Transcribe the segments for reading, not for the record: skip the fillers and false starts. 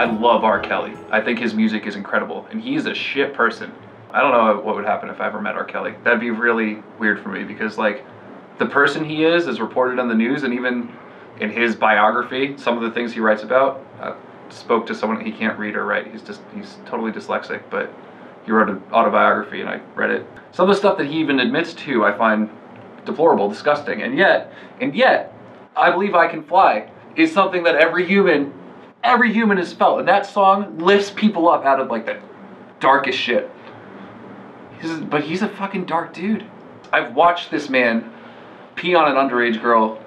I love R. Kelly. I think his music is incredible, and he's a shit person. I don't know what would happen if I ever met R. Kelly. That'd be really weird for me, because like the person he is reported on the news, and even in his biography, some of the things he writes about. Spoke to someone, he can't read or write. He's totally dyslexic, but he wrote an autobiography and I read it. Some of the stuff that he even admits to, I find deplorable, disgusting, and yet, I Believe I Can Fly is something that every human has felt, and that song lifts people up out of like the darkest shit. But he's a fucking dark dude. I've watched this man pee on an underage girl,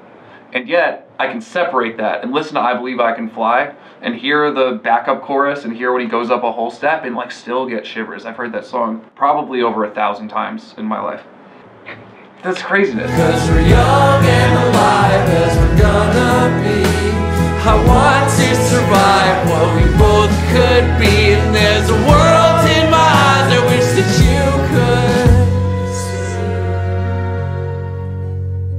and yet I can separate that and listen to I Believe I Can Fly and hear the backup chorus and hear when he goes up a whole step and like still get shivers. I've heard that song probably over 1,000 times in my life. That's craziness. 'Cause we're young and alive as we're gonna be. I want to survive what we both could be. And there's a world in my eyes I wish that you could see.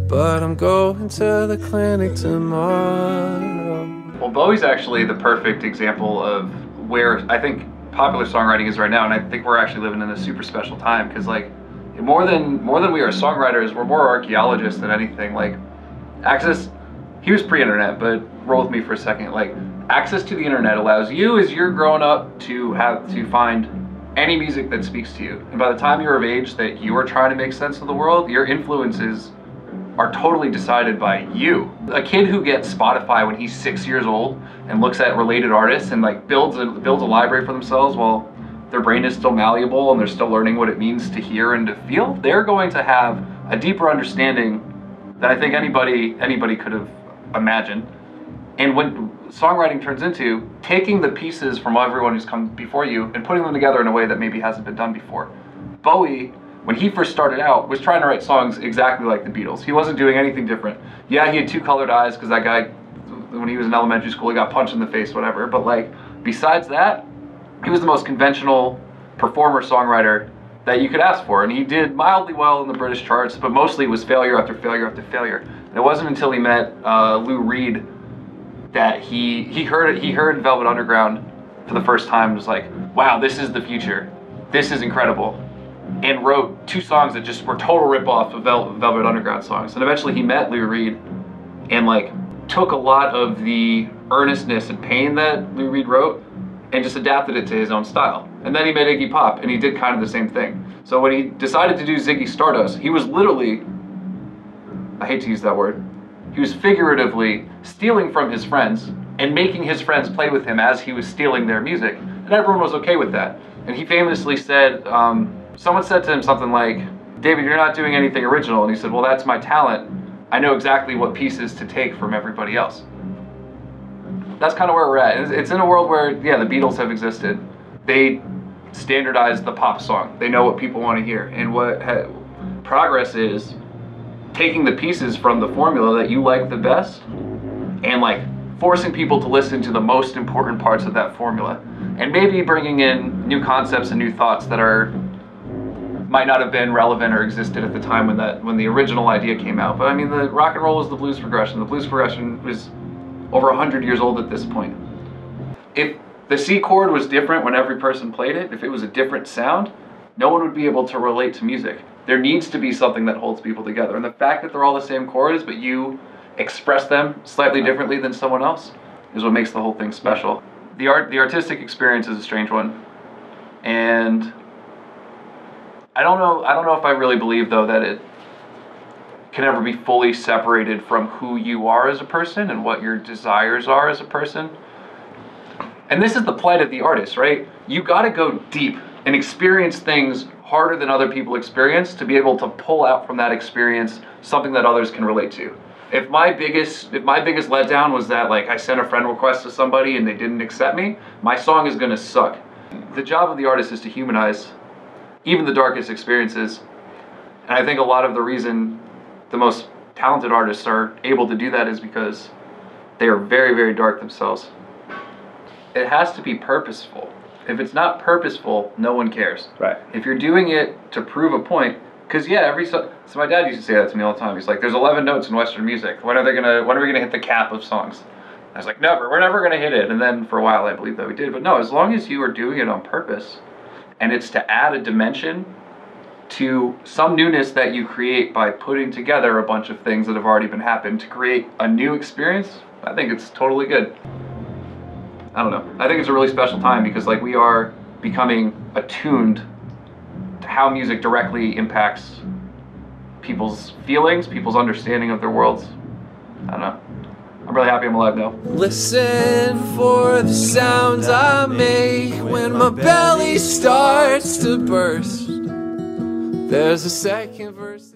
But I'm going to the clinic tomorrow. Well, Bowie's actually the perfect example of where I think popular songwriting is right now, and I think we're actually living in a super special time, because like more than we are songwriters, we're more archaeologists than anything. Like access, he was pre-internet, but roll with me for a second. Like access to the internet allows you, as you're growing up, to find any music that speaks to you, and by the time you're of age that you are trying to make sense of the world, your influences are totally decided by you. A kid who gets Spotify when he's 6 years old and looks at related artists and like builds a library for themselves while their brain is still malleable and they're still learning what it means to hear and to feel, they're going to have a deeper understanding than I think anybody could have imagined. And what songwriting turns into, taking the pieces from everyone who's come before you and putting them together in a way that maybe hasn't been done before. Bowie, when he first started out, was trying to write songs exactly like the Beatles. He wasn't doing anything different. Yeah, he had two colored eyes because that guy, when he was in elementary school, he got punched in the face, whatever. But like, besides that, he was the most conventional performer-songwriter that you could ask for. And he did mildly well in the British charts, but mostly it was failure after failure after failure. And it wasn't until he met Lou Reed that he heard Velvet Underground for the first time and was like, wow, this is the future. This is incredible. And wrote two songs that just were total rip-off of Velvet Underground songs. And eventually he met Lou Reed and like took a lot of the earnestness and pain that Lou Reed wrote and just adapted it to his own style. And then he made Iggy Pop, and he did kind of the same thing. So when he decided to do Ziggy Stardust, he was literally, I hate to use that word, he was figuratively stealing from his friends and making his friends play with him as he was stealing their music. And everyone was okay with that. And he famously said, someone said to him something like, David, you're not doing anything original. And he said, well, that's my talent. I know exactly what pieces to take from everybody else. That's kind of where we're at. It's in a world where, yeah, the Beatles have existed. They standardized the pop song. They know what people want to hear. And what progress is taking the pieces from the formula that you like the best and like forcing people to listen to the most important parts of that formula. And maybe bringing in new concepts and new thoughts that might not have been relevant or existed at the time when the original idea came out. But I mean, the rock and roll is the blues progression. The blues progression was over 100 years old at this point. If the C chord was different when every person played it, if it was a different sound, no one would be able to relate to music. There needs to be something that holds people together. And the fact that they're all the same chords, but you express them slightly differently than someone else, is what makes the whole thing special. The artistic experience is a strange one. And I don't know if I really believe, though, that it can ever be fully separated from who you are as a person and what your desires are as a person. And this is the plight of the artist, right? You gotta go deep and experience things harder than other people experience to be able to pull out from that experience something that others can relate to. If my biggest letdown was that like I sent a friend request to somebody and they didn't accept me, my song is gonna suck. The job of the artist is to humanize even the darkest experiences. And I think a lot of the reason the most talented artists are able to do that is because they are very, very dark themselves. It has to be purposeful. If it's not purposeful, no one cares. Right. If you're doing it to prove a point, because yeah, so my dad used to say that to me all the time. He's like, "There's 11 notes in Western music. When are we gonna hit the cap of songs?" I was like, never, we're never gonna hit it. And then for a while I believed that we did. But no, as long as you are doing it on purpose, and it's to add a dimension to some newness that you create by putting together a bunch of things that have already been happened to create a new experience, I think it's totally good. I don't know. I think it's a really special time because like we are becoming attuned to how music directly impacts people's feelings, people's understanding of their worlds. I don't know. I'm really happy I'm alive now. Listen for the sounds I make when my belly starts to burst. There's a second verse.